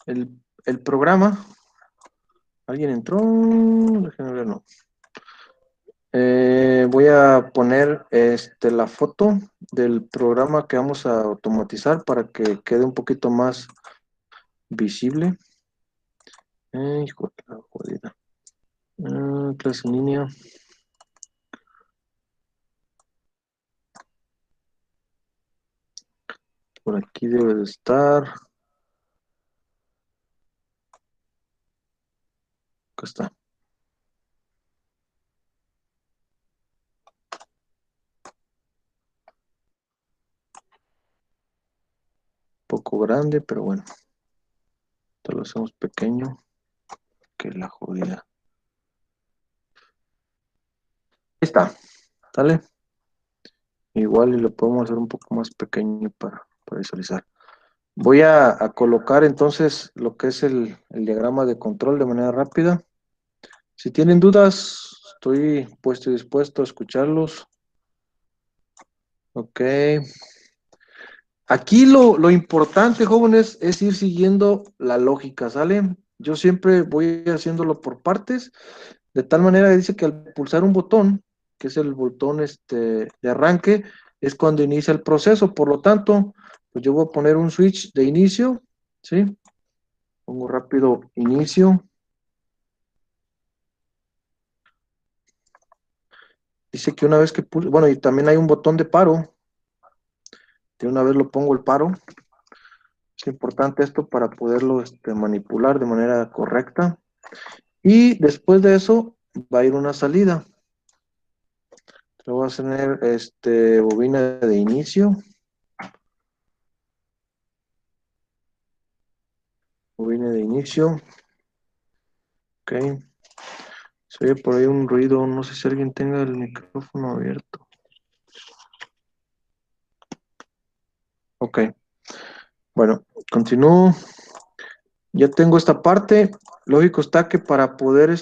el programa. ¿Alguien entró? Déjenme ver, no. Voy a poner la foto del programa que vamos a automatizar para que quede un poquito más visible. Hijo de la jodida. Clase en línea. Por aquí debe de estar. Acá está. Poco grande, pero bueno. Esto lo hacemos pequeño. Que la jodida. Ahí está. ¿Sale? Igual y lo podemos hacer un poco más pequeño para visualizar. Voy a colocar entonces lo que es el diagrama de control de manera rápida. Si tienen dudas, estoy puesto y dispuesto a escucharlos. Ok. Aquí lo importante, jóvenes, es ir siguiendo la lógica, ¿sale? Yo siempre voy haciéndolo por partes, de tal manera que dice que al pulsar un botón, que es el botón de arranque, es cuando inicia el proceso. Por lo tanto, pues yo voy a poner un switch de inicio, ¿sí? Pongo rápido inicio. Dice que una vez que pulse, bueno, y también hay un botón de paro. De una vez lo pongo el paro. Es importante esto para poderlo manipular de manera correcta. Y después de eso va a ir una salida. Lo voy a tener bobina de inicio. Bobina de inicio. Ok. Se oye por ahí un ruido. No sé si alguien tenga el micrófono abierto. Ok. Bueno, continúo. Ya tengo esta parte. Lógico está que para poder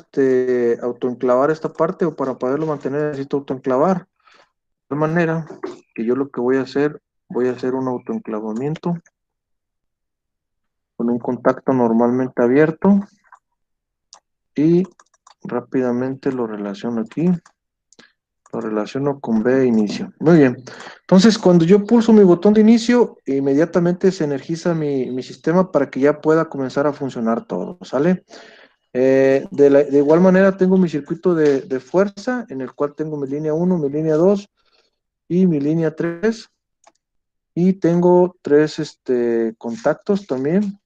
autoenclavar esta parte o para poderlo mantener necesito autoenclavar. De tal manera que yo lo que voy a hacer un autoenclavamiento con un contacto normalmente abierto y rápidamente lo relaciono aquí. Lo relaciono con B de inicio. Muy bien. Entonces, cuando yo pulso mi botón de inicio, inmediatamente se energiza mi sistema para que ya pueda comenzar a funcionar todo, ¿sale? De igual manera, tengo mi circuito de fuerza, en el cual tengo mi línea 1, mi línea 2 y mi línea 3. Y tengo tres contactos también.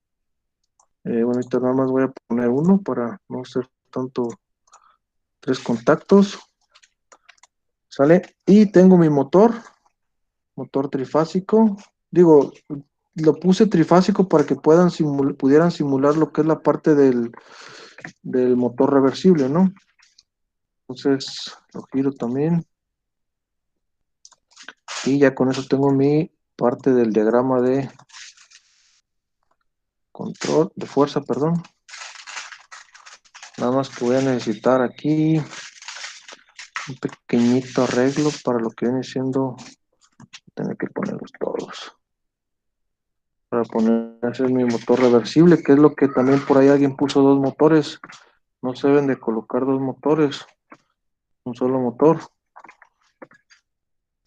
Bueno, ahorita nada más voy a poner uno para no hacer tanto. Tres contactos. ¿Sale? Y tengo mi motor trifásico. Digo, lo puse trifásico para que pudieran simular lo que es la parte del motor reversible, ¿no? Entonces, lo giro también. Y ya con eso tengo mi parte del diagrama de control, de fuerza, perdón. Nada más que voy a necesitar aquí un pequeñito arreglo para lo que viene siendo, tener que ponerlos todos. Para ponerse mi motor reversible, que es lo que también por ahí alguien puso dos motores. No se deben de colocar dos motores, un solo motor.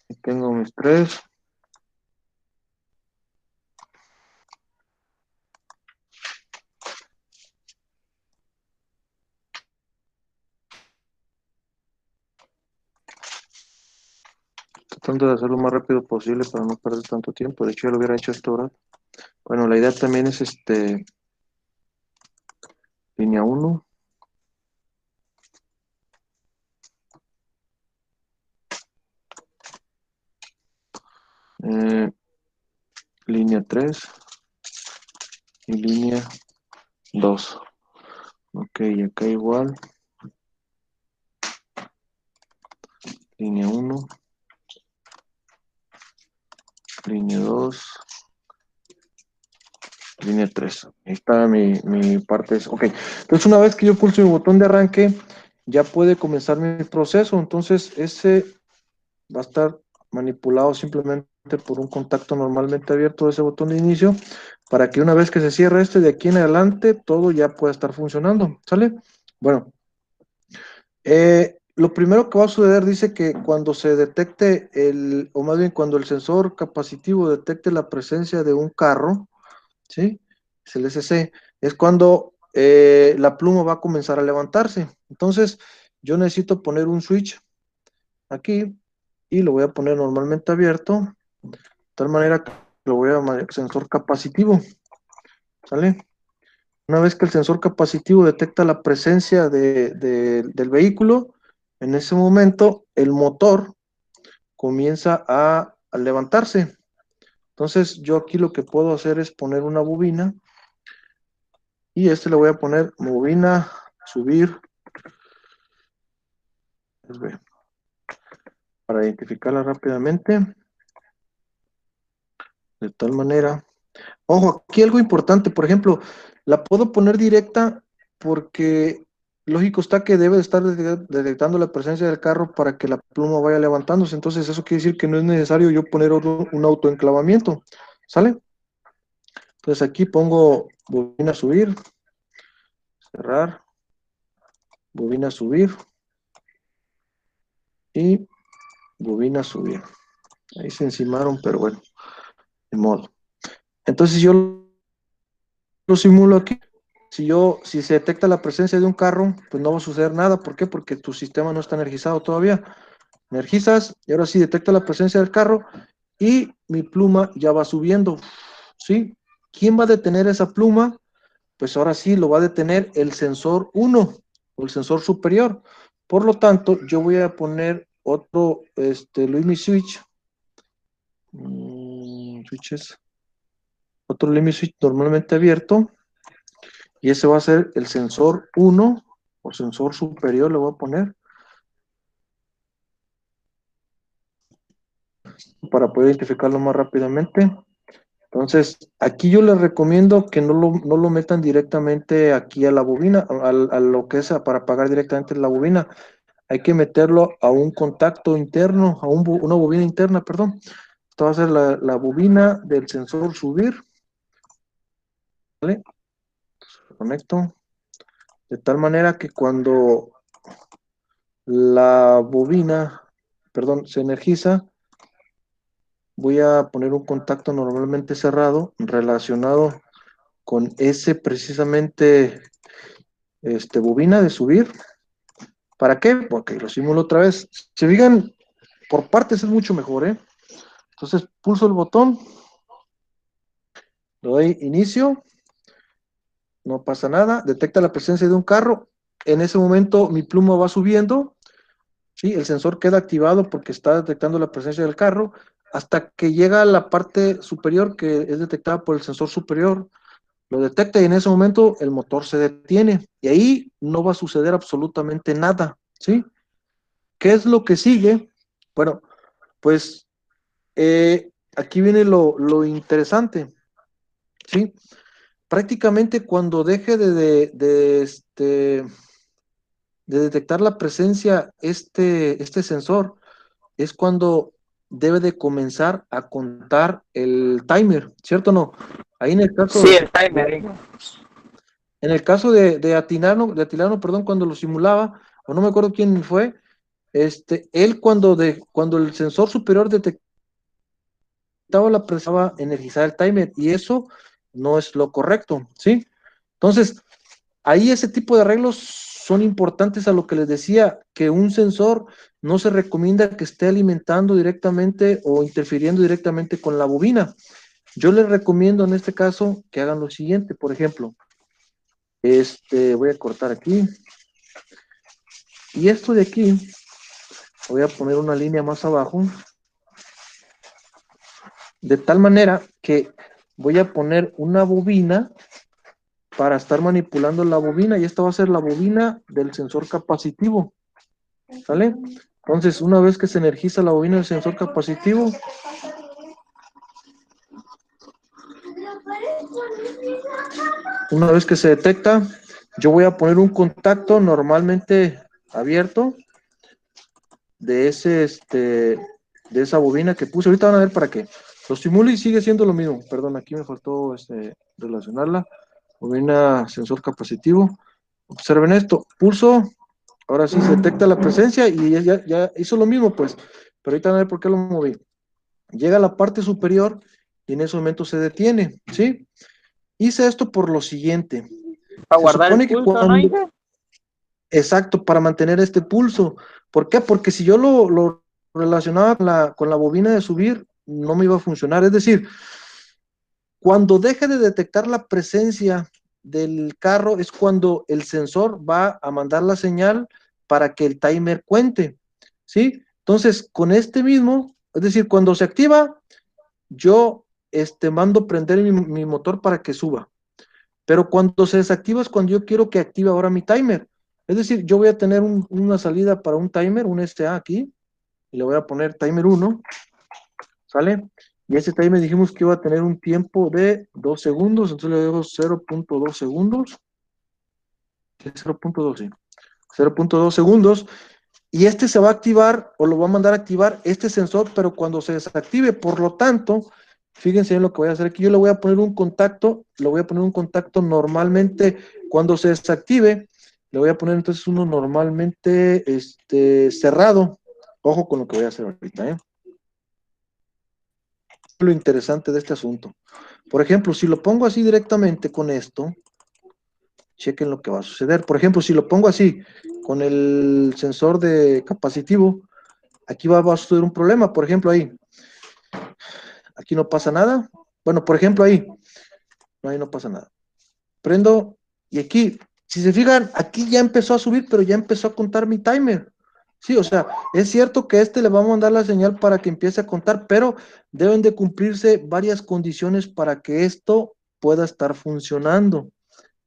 Aquí tengo mis tres. Tratando de hacerlo lo más rápido posible para no perder tanto tiempo. De hecho, ya lo hubiera hecho esto ahora. Bueno, la idea también es línea 1. Línea 3 y línea 2. Ok, acá igual. Línea 1, línea 2, línea 3. Ahí está mi parte. Ok, entonces una vez que yo pulso mi botón de arranque, ya puede comenzar mi proceso. Entonces ese va a estar manipulado simplemente por un contacto normalmente abierto de ese botón de inicio, para que una vez que se cierre este de aquí en adelante, todo ya pueda estar funcionando, ¿sale? Bueno, lo primero que va a suceder dice que cuando se detecte o más bien cuando el sensor capacitivo detecte la presencia de un carro, ¿sí? Es el SC, es cuando la pluma va a comenzar a levantarse. Entonces, yo necesito poner un switch aquí y lo voy a poner normalmente abierto, de tal manera que lo voy a llamar sensor capacitivo, ¿sale? Una vez que el sensor capacitivo detecta la presencia del vehículo, en ese momento el motor comienza a levantarse. Entonces, yo aquí lo que puedo hacer es poner una bobina y le voy a poner bobina, subir, para identificarla rápidamente, de tal manera. Ojo, aquí algo importante, por ejemplo, la puedo poner directa porque lógico está que debe de estar detectando la presencia del carro para que la pluma vaya levantándose. Entonces, eso quiere decir que no es necesario yo poner un autoenclavamiento. ¿Sale? Entonces aquí pongo bobina subir, cerrar, bobina subir y bobina subir. Ahí se encimaron, pero bueno, de modo. Entonces yo lo simulo aquí. Si se detecta la presencia de un carro, pues no va a suceder nada. ¿Por qué? Porque tu sistema no está energizado todavía. Energizas y ahora sí detecta la presencia del carro y mi pluma ya va subiendo. ¿Sí? ¿Quién va a detener esa pluma? Pues ahora sí lo va a detener el sensor 1 o el sensor superior. Por lo tanto, yo voy a poner otro limit switch. Switches. Otro limit switch normalmente abierto. Y ese va a ser el sensor 1 o sensor superior, le voy a poner, para poder identificarlo más rápidamente. Entonces, aquí yo les recomiendo que no lo metan directamente aquí a la bobina, a lo que es para apagar directamente la bobina. Hay que meterlo a un contacto interno, una bobina interna, perdón. Esto va a ser la bobina del sensor subir, ¿vale? Lo conecto de tal manera que cuando la bobina, perdón, se energiza, voy a poner un contacto normalmente cerrado relacionado con ese precisamente bobina de subir. ¿Para qué? Porque lo simulo otra vez. Si fijan, por partes es mucho mejor, ¿eh? Entonces pulso el botón, le doy inicio, no pasa nada, detecta la presencia de un carro. En ese momento mi pluma va subiendo, ¿sí? El sensor queda activado porque está detectando la presencia del carro hasta que llega a la parte superior que es detectada por el sensor superior. Lo detecta y en ese momento el motor se detiene y ahí no va a suceder absolutamente nada, ¿sí? ¿Qué es lo que sigue? Bueno, pues aquí viene lo interesante, ¿sí? Prácticamente cuando deje de detectar la presencia este sensor, es cuando debe de comenzar a contar el timer, ¿cierto o no? Ahí en el Sí, caso el timer. En el caso de Atilano, perdón, cuando lo simulaba, o no me acuerdo quién fue, él cuando el sensor superior detectaba la presión, energizar el timer, y eso no es lo correcto, ¿sí? Entonces, ahí ese tipo de arreglos son importantes a lo que les decía, que un sensor no se recomienda que esté alimentando directamente o interfiriendo directamente con la bobina. Yo les recomiendo en este caso que hagan lo siguiente, por ejemplo, voy a cortar aquí. Y esto de aquí, voy a poner una línea más abajo, de tal manera que voy a poner una bobina para estar manipulando la bobina, y esta va a ser la bobina del sensor capacitivo, ¿sale? Entonces, una vez que se energiza la bobina del sensor capacitivo, una vez que se detecta, yo voy a poner un contacto normalmente abierto de de esa bobina que puse. Ahorita van a ver para qué. Lo simulo y sigue siendo lo mismo. Perdón, aquí me faltó relacionarla. Bobina sensor capacitivo. Observen esto. Pulso. Ahora sí se detecta la presencia y ya hizo lo mismo, pues. Pero ahorita van a ver por qué lo moví. Llega a la parte superior y en ese momento se detiene, ¿sí? Hice esto por lo siguiente. Para Se guardar el supone que pulso, ¿no, cuando, Inge? exacto, para mantener este pulso. ¿Por qué? Porque si yo lo relacionaba con la bobina de subir, no me iba a funcionar. Es decir, cuando deje de detectar la presencia del carro es cuando el sensor va a mandar la señal para que el timer cuente, ¿sí? Entonces, con este mismo, es decir, cuando se activa, yo mando prender mi motor para que suba. Pero cuando se desactiva es cuando yo quiero que active ahora mi timer. Es decir, yo voy a tener una salida para un timer, un SA aquí, y le voy a poner timer 1, ¿sale? Y ese timer dijimos que iba a tener un tiempo de 2 segundos, entonces le dejo 0.2 segundos. 0.2, sí. 0.2 segundos. Y se va a activar o lo va a mandar a activar este sensor, pero cuando se desactive, por lo tanto, fíjense en lo que voy a hacer aquí. Yo le voy a poner un contacto, le voy a poner un contacto normalmente cuando se desactive, le voy a poner entonces uno normalmente cerrado. Ojo con lo que voy a hacer ahorita, ¿eh? Lo interesante de este asunto. Por ejemplo, si lo pongo así directamente con esto, chequen lo que va a suceder. Por ejemplo, si lo pongo así con el sensor de capacitivo, aquí va a suceder un problema. Por ejemplo, aquí no pasa nada. Bueno, por ejemplo, ahí no pasa nada. Prendo y aquí, si se fijan, aquí ya empezó a subir, pero ya empezó a contar mi timer. Sí, o sea, es cierto que le va a mandar la señal para que empiece a contar, pero deben de cumplirse varias condiciones para que esto pueda estar funcionando.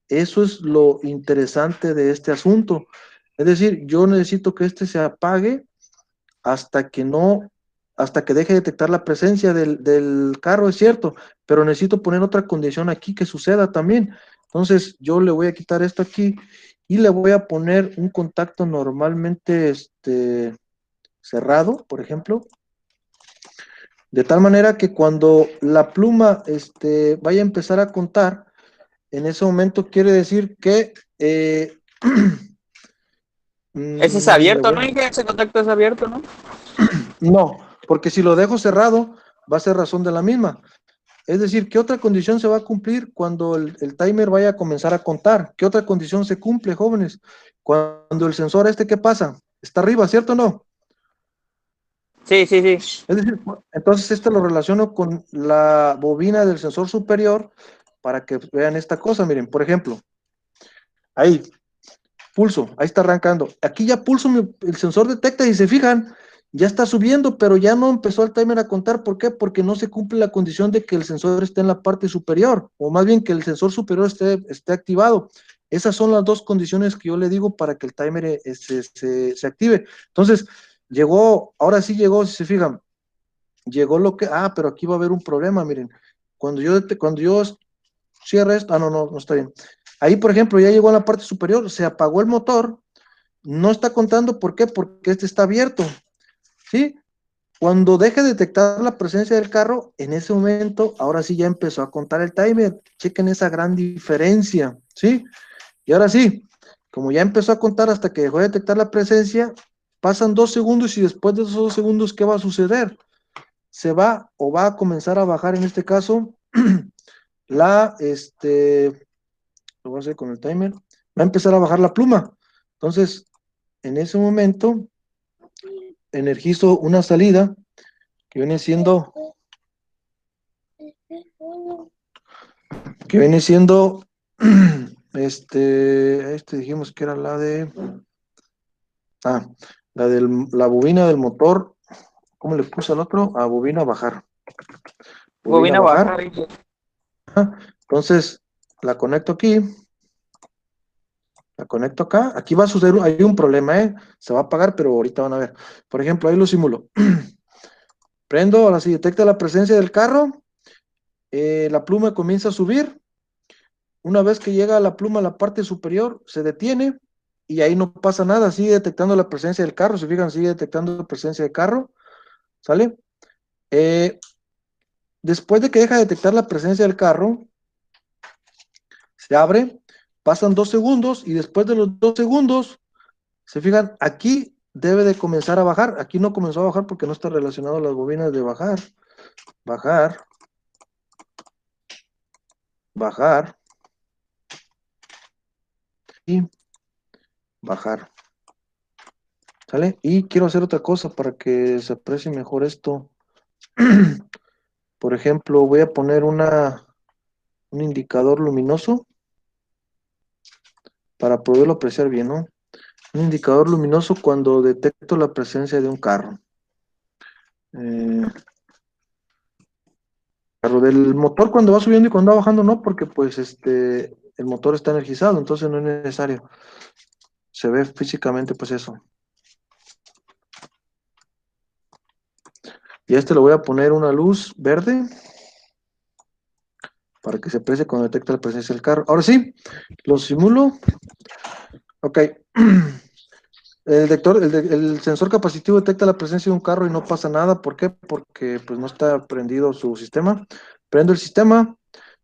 Eso es lo interesante de este asunto. Es decir, yo necesito que se apague hasta que no, hasta que deje de detectar la presencia del carro, es cierto, pero necesito poner otra condición aquí que suceda también. Entonces, yo le voy a quitar esto aquí y le voy a poner un contacto normalmente cerrado, por ejemplo, de tal manera que cuando la pluma vaya a empezar a contar, en ese momento quiere decir que Ese es le abierto, voy ¿no, Inge? Ese contacto es abierto, ¿no? no, porque si lo dejo cerrado, va a ser razón de la misma. Es decir, ¿qué otra condición se va a cumplir cuando el timer vaya a comenzar a contar? ¿Qué otra condición se cumple, jóvenes? Cuando el sensor ¿qué pasa? Está arriba, ¿cierto o no? Sí, sí, sí. Es decir, entonces lo relaciono con la bobina del sensor superior para que vean esta cosa. Miren, por ejemplo, ahí, pulso, ahí está arrancando. Aquí ya pulso, el sensor detecta y se fijan, ya está subiendo, pero ya no empezó el timer a contar. ¿Por qué? Porque no se cumple la condición de que el sensor esté en la parte superior, o más bien que el sensor superior esté activado. Esas son las dos condiciones que yo le digo para que el timer se active. Entonces, ahora sí llegó, si se fijan, llegó pero aquí va a haber un problema, miren. Cuando yo cierre esto, no está bien. Ahí, por ejemplo, ya llegó a la parte superior, se apagó el motor, no está contando. ¿Por qué? Porque está abierto, ¿sí? Cuando deje de detectar la presencia del carro, en ese momento, ahora sí ya empezó a contar el timer. Chequen esa gran diferencia, ¿sí? Y ahora sí, como ya empezó a contar hasta que dejó de detectar la presencia, pasan 2 segundos y después de esos 2 segundos, ¿qué va a suceder? Se va o va a comenzar a bajar, en este caso, lo voy a hacer con el timer, va a empezar a bajar la pluma. Entonces, en ese momento, energizo una salida que viene siendo, que viene siendo, dijimos que era ah, la bobina del motor. ¿Cómo le puse al otro? A bobina bajar. Bobina Bobina bajar. bajar, Inge. Entonces, la conecto aquí, la conecto acá. Aquí va a suceder, hay un problema, ¿eh? Se va a apagar, pero ahorita van a ver. Por ejemplo, ahí lo simulo. Prendo, ahora sí, detecta la presencia del carro. La pluma comienza a subir. Una vez que llega la pluma a la parte superior, se detiene y ahí no pasa nada, sigue detectando la presencia del carro. Se fijan, sigue detectando la presencia del carro. ¿Sale? Después de que deja de detectar la presencia del carro, se abre, pasan 2 segundos y después de los 2 segundos, se fijan, aquí debe de comenzar a bajar. Aquí no comenzó a bajar porque no está relacionado a las bobinas de bajar. Bajar. Bajar. Y bajar. ¿Sale? Y quiero hacer otra cosa para que se aprecie mejor esto. Por ejemplo, voy a poner un indicador luminoso para poderlo apreciar bien, ¿no? Un indicador luminoso cuando detecto la presencia de un carro. Carro del motor cuando va subiendo y cuando va bajando, no, porque pues el motor está energizado, entonces no es necesario. Se ve físicamente pues eso. Y a le voy a poner una luz verde para que se aprecie cuando detecta la presencia del carro. Ahora sí, lo simulo. Ok. El sensor capacitivo detecta la presencia de un carro y no pasa nada. ¿Por qué? Porque pues no está prendido su sistema. Prendo el sistema,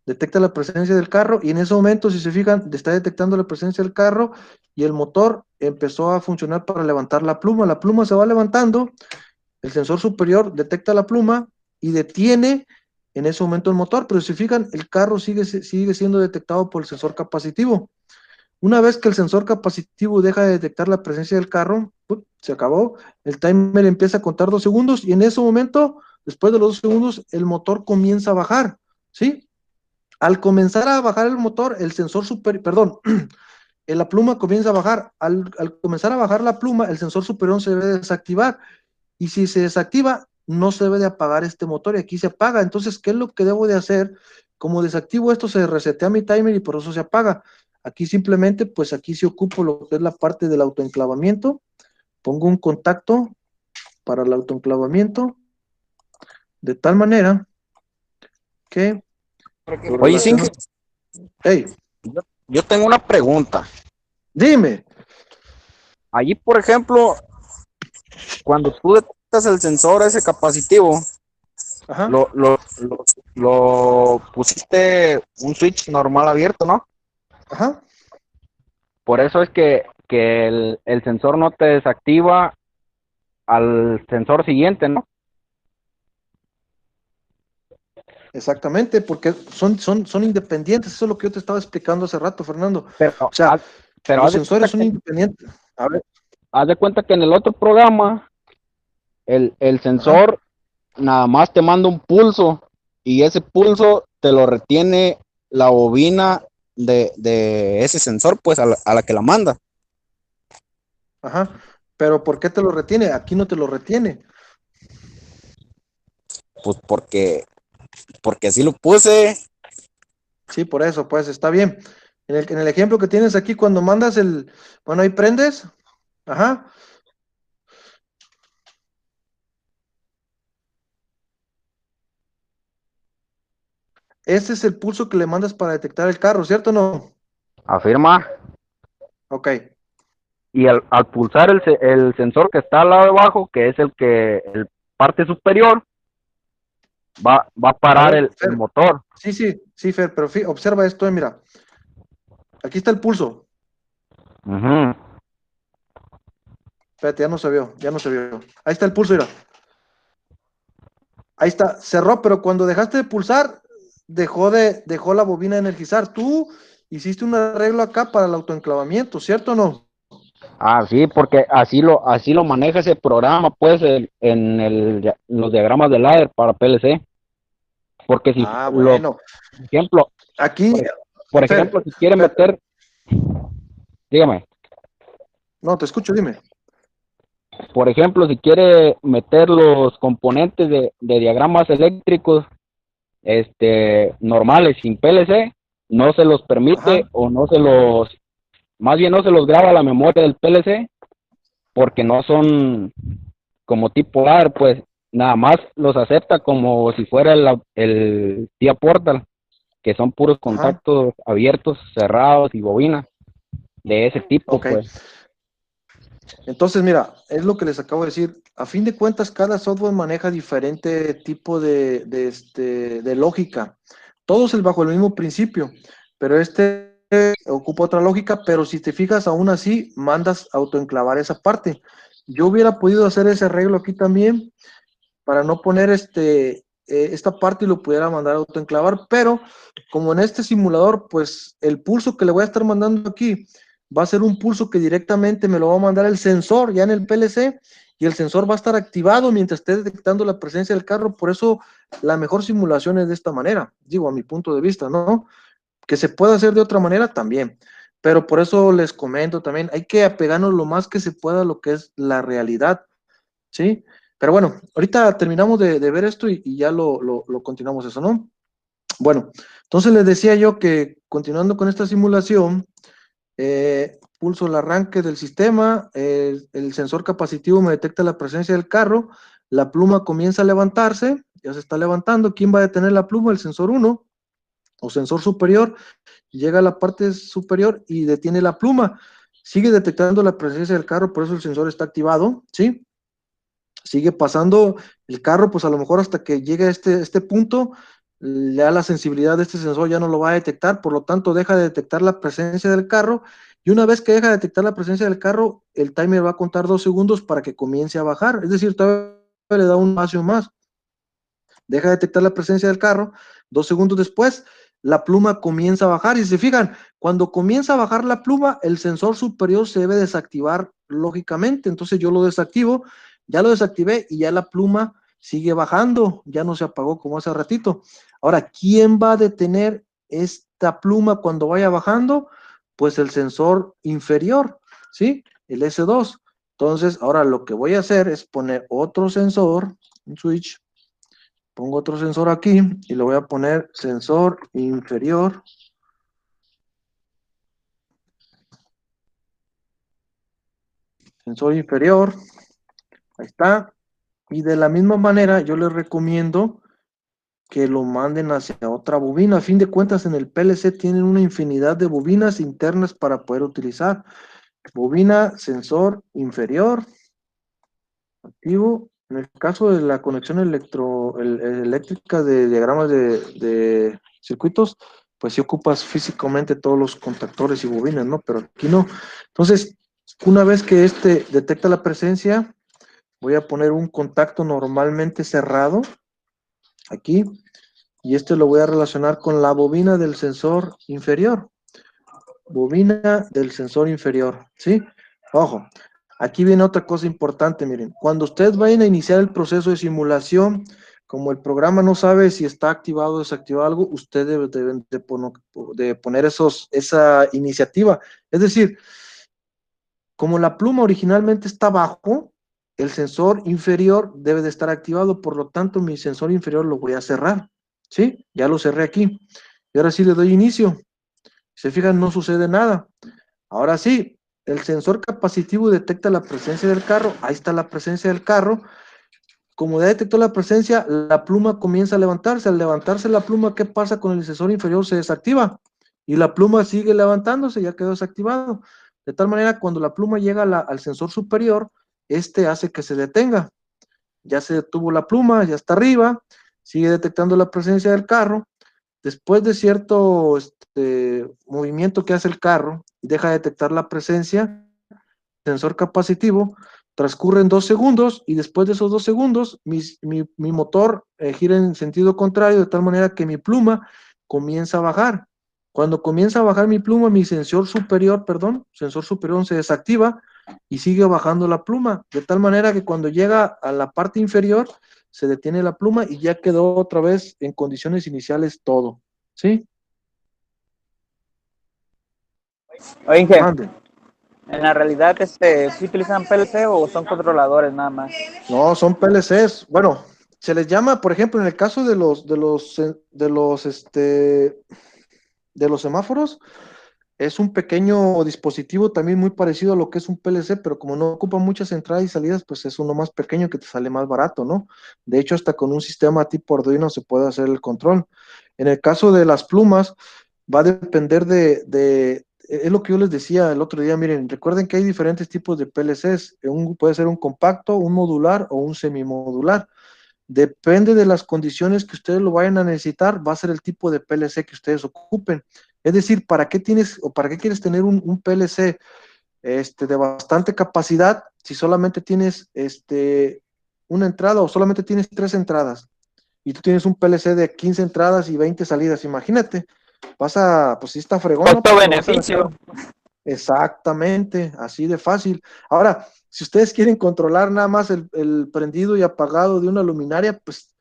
detecta la presencia del carro y en ese momento, si se fijan, está detectando la presencia del carro y el motor empezó a funcionar para levantar la pluma. La pluma se va levantando, el sensor superior detecta la pluma y detiene en ese momento el motor, pero si se fijan, el carro sigue siendo detectado por el sensor capacitivo. Una vez que el sensor capacitivo deja de detectar la presencia del carro, se acabó, el timer empieza a contar 2 segundos y en ese momento, después de los 2 segundos, el motor comienza a bajar, ¿sí? Al comenzar a bajar el motor, el sensor superior, perdón, la pluma comienza a bajar. Al comenzar a bajar la pluma, el sensor superior se debe desactivar. Y si se desactiva, no se debe de apagar este motor y aquí se apaga. Entonces, ¿qué es lo que debo de hacer? Como desactivo esto, se resetea mi timer y por eso se apaga. Aquí simplemente, pues aquí sí ocupo lo que es la parte del autoenclavamiento. Pongo un contacto para el autoenclavamiento de tal manera que lo Oye, Singe, relaciono. Hey, yo tengo una pregunta. dime. Allí, por ejemplo, cuando tú detectas el sensor ese capacitivo, Ajá, lo pusiste un switch normal abierto, ¿no? ajá. Por eso es que el sensor no te desactiva al sensor siguiente, ¿no? Exactamente, porque son independientes. Eso es lo que yo te estaba explicando hace rato, Fernando. O Pero, sea, pero los sensores son independientes. A ver, haz de cuenta que en el otro programa, el ajá, sensor nada más te manda un pulso y ese pulso te lo retiene la bobina de ese sensor, pues a la que la manda. ajá. Pero ¿por qué te lo retiene? Aquí no te lo retiene. Pues porque así lo puse. Sí, por eso, pues está bien. En el ejemplo que tienes aquí, cuando mandas bueno, ahí prendes, ajá. Ese es el pulso que le mandas para detectar el carro, ¿cierto o no? Afirma. Ok, Y al pulsar el sensor que está al lado de abajo, que es el parte superior, va a a parar ver, el Fer. motor. Sí, sí, sí, Fer, pero observa esto, mira. Aquí está el pulso. Ujú. Espérate, ya no se vio, ya no se vio. Ahí está el pulso, mira. Ahí está, cerró, pero cuando dejaste de pulsar, dejó la bobina de energizar. Tú hiciste un arreglo acá para el autoenclavamiento, ¿cierto o no? Ah, sí, porque así lo maneja ese programa, pues, en los diagramas de ladder para PLC. Porque si, Ah, bueno. por ejemplo, Aquí, por Fer, ejemplo, si quiere Fer, meter, dígame, no, te escucho, dime. por ejemplo, si quiere meter los componentes de diagramas eléctricos, normales, sin PLC, no se los permite Ajá, o más bien no se los graba a la memoria del PLC porque no son como tipo ladder, pues nada más los acepta como si fuera el TIA Portal, que son puros ajá, contactos abiertos, cerrados y bobinas de ese tipo, ok. pues. Entonces, mira, es lo que les acabo de decir. A fin de cuentas, cada software maneja diferente tipo de lógica. Todos es bajo el mismo principio, pero este ocupa otra lógica, pero si te fijas, aún así, mandas autoenclavar esa parte. Yo hubiera podido hacer ese arreglo aquí también para no poner esta parte y lo pudiera mandar a autoenclavar, pero como en este simulador, pues el pulso que le voy a estar mandando aquí va a ser un pulso que directamente me lo va a mandar el sensor ya en el PLC y el sensor va a estar activado mientras esté detectando la presencia del carro, por eso la mejor simulación es de esta manera, digo, a mi punto de vista, ¿no? Que se puede hacer de otra manera también, pero por eso les comento también, hay que apegarnos lo más que se pueda a lo que es la realidad, ¿sí? Pero bueno, ahorita terminamos de ver esto y ya lo continuamos eso, ¿no? Bueno, entonces les decía yo que continuando con esta simulación, pulso el arranque del sistema, el sensor capacitivo me detecta la presencia del carro, la pluma comienza a levantarse, ya se está levantando, ¿quién va a detener la pluma? El sensor uno o sensor superior, llega a la parte superior y detiene la pluma, sigue detectando la presencia del carro, por eso el sensor está activado, ¿sí? Sigue pasando el carro, pues a lo mejor hasta que llegue a este punto, ya la sensibilidad de este sensor ya no lo va a detectar, por lo tanto deja de detectar la presencia del carro, y una vez que deja de detectar la presencia del carro, el timer va a contar 2 segundos para que comience a bajar, es decir, todavía le da un espacio más, deja de detectar la presencia del carro, 2 segundos después, la pluma comienza a bajar, y si se fijan, cuando comienza a bajar la pluma, el sensor superior se debe desactivar lógicamente, entonces yo lo desactivo, ya lo desactivé y ya la pluma sigue bajando, ya no se apagó como hace ratito. Ahora, ¿quién va a detener esta pluma cuando vaya bajando? Pues el sensor inferior, ¿sí? El S2. Entonces, ahora lo que voy a hacer es poner otro sensor, un switch, pongo otro sensor aquí y le voy a poner sensor inferior. Sensor inferior, ahí está. Y de la misma manera yo les recomiendo que lo manden hacia otra bobina. A fin de cuentas en el PLC tienen una infinidad de bobinas internas para poder utilizar. Bobina, sensor inferior, activo. En el caso de la conexión eléctrica de diagramas de circuitos, pues si ocupas físicamente todos los contactores y bobinas, ¿no? Pero aquí no. Entonces, una vez que este detecta la presencia, voy a poner un contacto normalmente cerrado aquí y este lo voy a relacionar con la bobina del sensor inferior. Bobina del sensor inferior, ¿sí? Ojo, aquí viene otra cosa importante, miren, cuando ustedes vayan a iniciar el proceso de simulación, como el programa no sabe si está activado o desactivado algo, ustedes deben de poner esa iniciativa. Es decir, como la pluma originalmente está abajo, el sensor inferior debe de estar activado, por lo tanto mi sensor inferior lo voy a cerrar, ¿sí? Ya lo cerré aquí. Y ahora sí le doy inicio. Se fijan, no sucede nada. Ahora sí, el sensor capacitivo detecta la presencia del carro. Ahí está la presencia del carro. Como ya detectó la presencia, la pluma comienza a levantarse. Al levantarse la pluma, ¿qué pasa con el sensor inferior? Se desactiva. Y la pluma sigue levantándose, ya quedó desactivado. De tal manera, cuando la pluma llega al sensor superior, este hace que se detenga. Ya se detuvo la pluma, ya está arriba, sigue detectando la presencia del carro. Después de cierto movimiento que hace el carro y deja de detectar la presencia, sensor capacitivo, transcurren 2 segundos y después de esos 2 segundos mi motor gira en sentido contrario de tal manera que mi pluma comienza a bajar. Cuando comienza a bajar mi pluma, mi sensor superior se desactiva y sigue bajando la pluma, de tal manera que cuando llega a la parte inferior se detiene la pluma y ya quedó otra vez en condiciones iniciales todo. ¿Sí? Oye, Mande. en la realidad, ¿sí utilizan PLC o son controladores nada más? No, son PLCs. Bueno, se les llama, por ejemplo, en el caso de los semáforos, es un pequeño dispositivo también muy parecido a lo que es un PLC, pero como no ocupa muchas entradas y salidas, pues es uno más pequeño que te sale más barato, ¿no? De hecho, hasta con un sistema tipo Arduino se puede hacer el control. En el caso de las plumas, va a depender es lo que yo les decía el otro día, miren, recuerden que hay diferentes tipos de PLCs, puede ser un compacto, un modular o un semimodular. Depende de las condiciones que ustedes lo vayan a necesitar, va a ser el tipo de PLC que ustedes ocupen. Es decir, ¿para qué tienes o para qué quieres tener un PLC de bastante capacidad si solamente tienes una entrada o solamente tienes 3 entradas? Y tú tienes un PLC de 15 entradas y 20 salidas, imagínate, pues sí está fregón, ¿no? Porque lo vas a gastar. Costo-beneficio. Exactamente, así de fácil. Ahora, si ustedes quieren controlar nada más el prendido y apagado de una luminaria, pues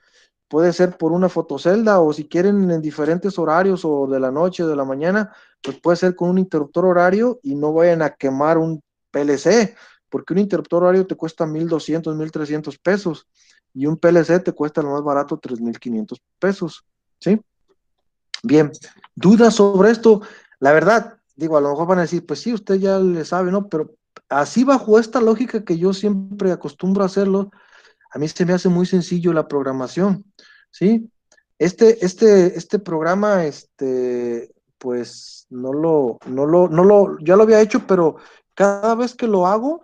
puede ser por una fotocelda, o si quieren en diferentes horarios o de la noche o de la mañana, pues puede ser con un interruptor horario y no vayan a quemar un PLC, porque un interruptor horario te cuesta 1,200, 1,300 pesos y un PLC te cuesta lo más barato 3,500 pesos, ¿sí? Bien, dudas sobre esto. La verdad, digo, a lo mejor van a decir, pues sí, usted ya le sabe, ¿no? Pero así bajo esta lógica que yo siempre acostumbro a hacerlo, a mí se me hace muy sencillo la programación, ¿sí? Este programa, pues ya lo había hecho, pero cada vez que lo hago,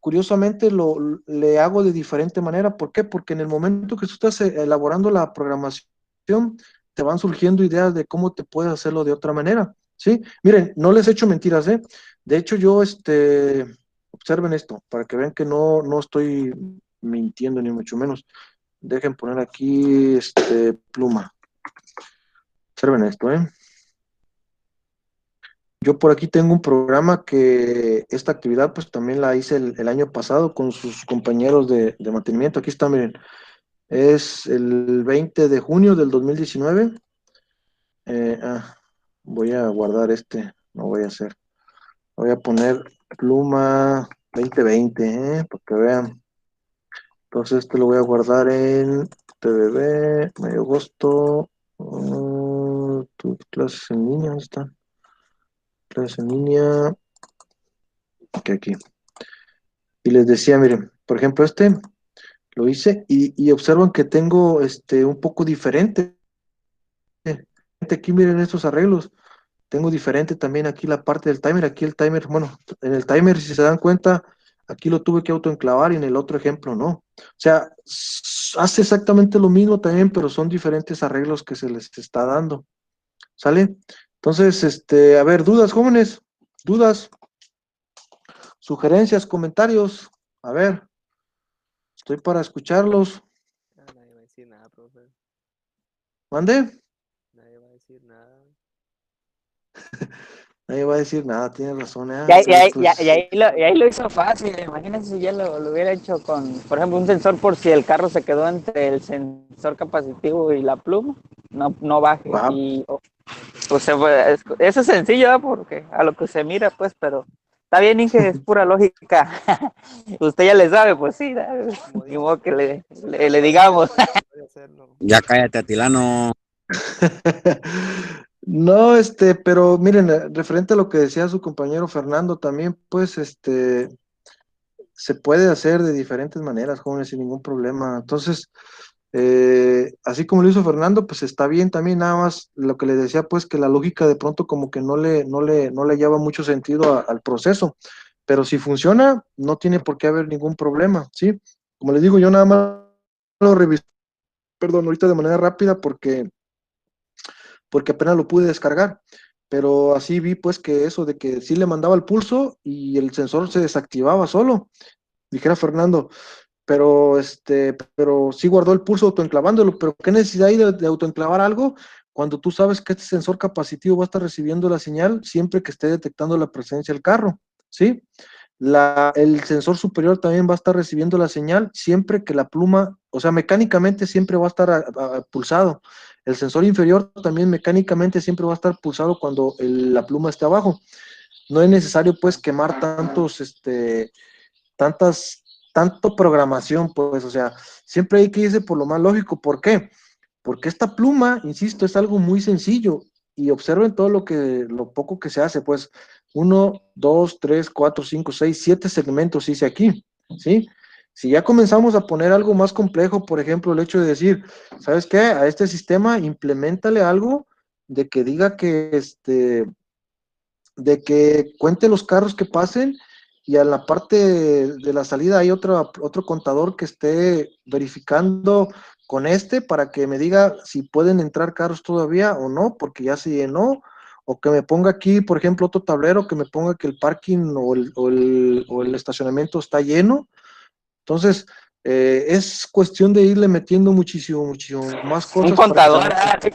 curiosamente le hago de diferente manera. ¿Por qué? Porque en el momento que tú estás elaborando la programación, te van surgiendo ideas de cómo te puedes hacerlo de otra manera, ¿sí? Miren, no les echo mentiras, ¿eh? De hecho, yo, observen esto, para que vean que no estoy mintiendo, ni mucho menos. Dejen poner aquí, pluma. Observen esto, ¿eh? Yo por aquí tengo un programa que esta actividad pues también la hice el año pasado con sus compañeros de mantenimiento. Aquí está, miren, es el 20 de junio del 2019. Eh, ah, Voy a guardar no voy a hacer. Voy a poner pluma 2020, para que vean. Entonces lo voy a guardar en TBB, medio agosto. Tus clases en línea, ¿dónde están? Clases en línea, aquí. Y les decía, miren, por ejemplo, lo hice y observan que tengo un poco diferente. Aquí miren estos arreglos. Tengo diferente también aquí la parte del timer. Aquí el timer, bueno, en el timer, si se dan cuenta, aquí lo tuve que autoenclavar y en el otro ejemplo no. O sea, hace exactamente lo mismo también, pero son diferentes arreglos que se les está dando. ¿Sale? Entonces, a ver, dudas, jóvenes, dudas, sugerencias, comentarios. A ver, estoy para escucharlos. Nadie va a decir nada, profe. ¿Mande? Nadie va a decir nada. Nadie va a decir nada, tiene razón, ¿eh? Y ahí lo hizo fácil. Imagínense si ya lo hubiera hecho con, por ejemplo, un sensor por si el carro se quedó entre el sensor capacitivo y la pluma, no baje. Ah, Y pues eso es sencillo, ¿verdad? Porque a lo que se mira, pues, pero está bien, Inge, es pura lógica. Usted ya le sabe, pues sí, ni modo que le digamos. Voy a hacerlo. Ya cállate, Atilano. No, pero miren, referente a lo que decía su compañero Fernando también, pues, se puede hacer de diferentes maneras, jóvenes, sin ningún problema. Entonces, así como lo hizo Fernando, pues está bien también, nada más lo que le decía, pues, que la lógica de pronto como que no le lleva mucho sentido al proceso, pero si funciona, no tiene por qué haber ningún problema, ¿sí? Como les digo, yo nada más lo revisé, perdón, ahorita de manera rápida porque apenas lo pude descargar, pero así vi pues que eso de que sí le mandaba el pulso y el sensor se desactivaba solo, dijera Fernando, pero sí guardó el pulso autoenclavándolo, pero ¿qué necesidad hay de autoenclavar algo cuando tú sabes que este sensor capacitivo va a estar recibiendo la señal siempre que esté detectando la presencia del carro, ¿sí? El sensor superior también va a estar recibiendo la señal siempre que la pluma, o sea, mecánicamente siempre va a estar pulsado. El sensor inferior también mecánicamente siempre va a estar pulsado cuando la pluma esté abajo. No es necesario pues quemar tantas, tanto programación, pues, o sea, siempre hay que irse por lo más lógico. ¿Por qué? Porque esta pluma, insisto, es algo muy sencillo y observen todo lo poco que se hace, pues, 1, 2, 3, 4, 5, 6, 7 segmentos hice aquí, ¿sí? Si ya comenzamos a poner algo más complejo, por ejemplo, el hecho de decir, ¿sabes qué? A este sistema implementale algo de que diga que de que cuente los carros que pasen y a la parte de la salida hay otro contador que esté verificando con para que me diga si pueden entrar carros todavía o no, porque ya se llenó, o que me ponga aquí, por ejemplo, otro tablero que me ponga que el parking o el estacionamiento está lleno. Entonces, es cuestión de irle metiendo muchísimo más Un cosas para que contador, realmente... así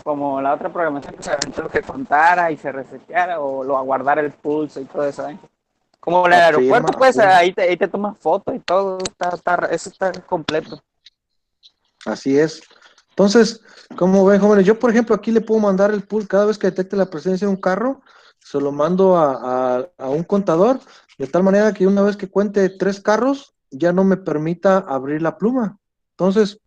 como la otra programación que se aventó que contara y se reseteara o lo aguardara el pulso y todo eso, ¿eh? Como en el aeropuerto, pues Afirma. ahí te tomas fotos y todo, eso está completo. Así es. Entonces, como ven, jóvenes, yo por ejemplo aquí le puedo mandar el pool cada vez que detecte la presencia de un carro, se lo mando a un contador, de tal manera que una vez que cuente 3 carros, ya no me permita abrir la pluma. Entonces,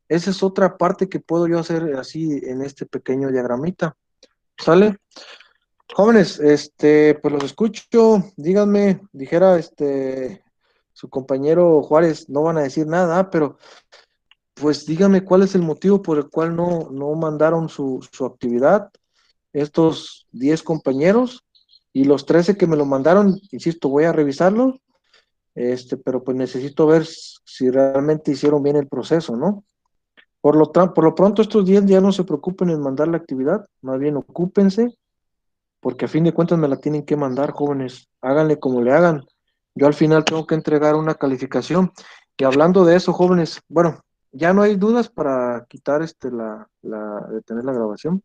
esa es otra parte que puedo yo hacer así en este pequeño diagramita. ¿Sale? Jóvenes, pues los escucho, díganme, dijera su compañero Juárez, no van a decir nada, pero pues dígame cuál es el motivo por el cual no mandaron su actividad, estos 10 compañeros, y los 13 que me lo mandaron, insisto, voy a revisarlo, pero pues necesito ver si realmente hicieron bien el proceso, ¿no? Por lo pronto estos 10 ya no se preocupen en mandar la actividad, más bien ocúpense, porque a fin de cuentas me la tienen que mandar, jóvenes, háganle como le hagan. Yo al final tengo que entregar una calificación. Y hablando de eso, jóvenes, bueno, ya no hay dudas para quitar detener la grabación.